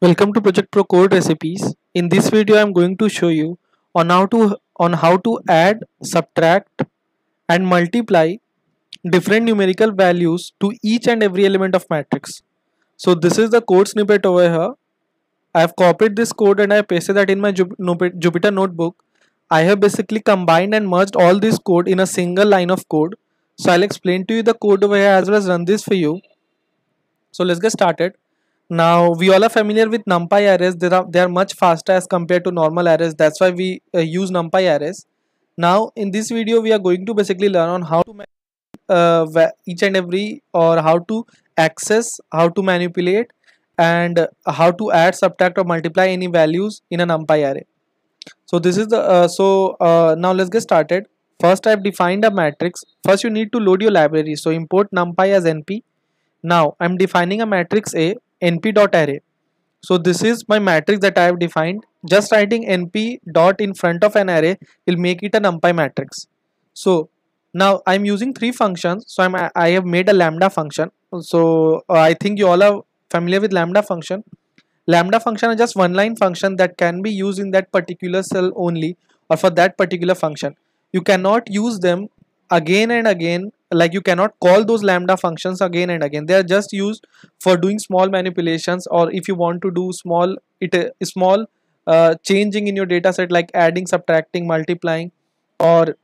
Welcome to Project Pro Code Recipes. In this video, I am going to show you on how to add, subtract, and multiply different numerical values to each and every element of matrix. So this is the code snippet over here. I have copied this code and I pasted that in my Jupyter notebook. I have basically combined and merged all this code in a single line of code. So I'll explain to you the code over here as well as run this for you. So let's get started. Now we all are familiar with NumPy arrays. They are much faster as compared to normal arrays. That's why we use NumPy arrays. Now in this video we are going to basically learn on how to each and every, or how to access, how to manipulate, and how to add, subtract, or multiply any values in a NumPy array. So this is the now let's get started. First, I've defined a matrix. First you need to load your library. So import NumPy as np. Now I'm defining a matrix A, np.array. So this is my matrix that I have defined. Just writing np dot in front of an array will make it a NumPy matrix. So now I'm using three functions. So I have made a lambda function. So I think you all are familiar with lambda function. Lambda function is just one line function that can be used in that particular cell only, or for that particular function. You cannot use them again and again. Like, you cannot call those lambda functions again and again. They are just used for doing small manipulations, or if you want to do small changing in your data set, like adding, subtracting, multiplying, or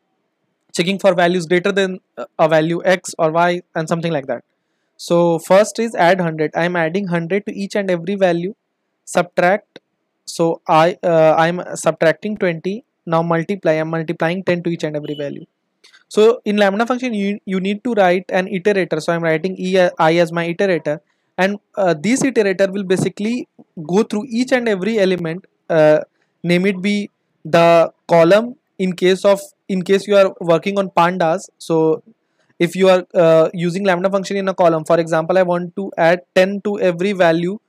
checking for values greater than a value x or y, and something like that. So first is add 100. I am adding 100 to each and every value. Subtract, so I'm subtracting 20. Now multiply, I'm multiplying 10 to each and every value. So in lambda function you need to write an iterator. So I'm writing I as my iterator, and this iterator will basically go through each and every element, name it be the column in case you are working on pandas. So if you are using lambda function in a column, for example, I want to add 10 to every value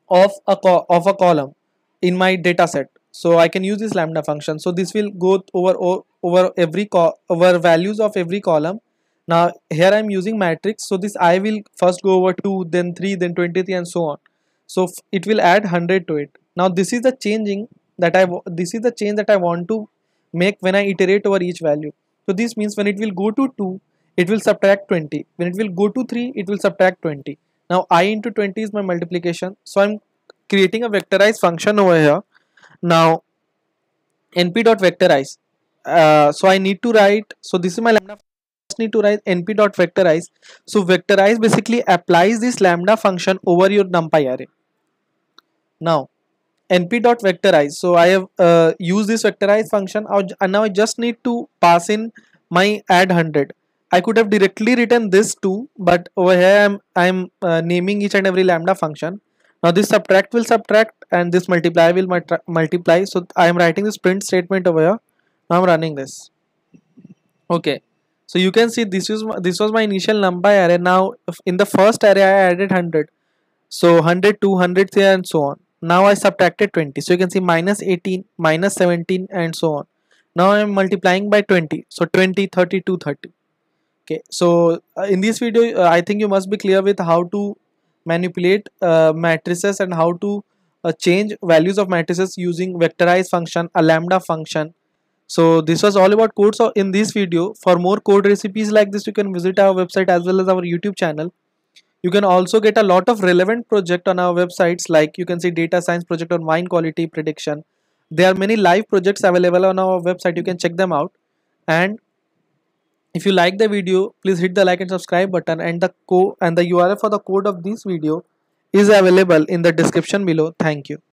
of a column in my data set. So I can use this lambda function. So this will go over over values of every column. Now here I am using matrix, so this I will first go over 2, then 3, then 23, and so on. So it will add 100 to it. Now this is the change that I want to make when I iterate over each value. So this means when it will go to 2, it will subtract 20. When it will go to 3, it will subtract 20. Now I into 20 is my multiplication. So I'm creating a vectorized function over here. Now np.vectorize. So I need to write, so this is my lambda. First need to write np.vectorize. So vectorize basically applies this lambda function over your NumPy array. Now np.vectorize. So I have used this vectorize function, and now I just need to pass in my add 100. I could have directly written this too, but over here I'm naming each and every lambda function. Now this subtract will subtract, and this multiply will multiply. So I am writing this print statement over here. Now I'm running this. Okay, so you can see this was my initial NumPy array. Now in the first array I added 100. So 100, 200, and so on. Now I subtracted 20. So you can see minus 18, minus 17, and so on. Now I am multiplying by 20. So 20, 30, 230. Okay, so in this video I think you must be clear with how to manipulate matrices, and how to change values of matrices using vectorize function, a lambda function. So this was all about code. So in this video, for more code recipes like this, you can visit our website as well as our YouTube channel. You can also get a lot of relevant project on our websites, like you can see data science project on wine quality prediction. There are many live projects available on our website. You can check them out. And if you like the video, please hit the like and subscribe button, and the URL for the code of this video is available in the description below. Thank you.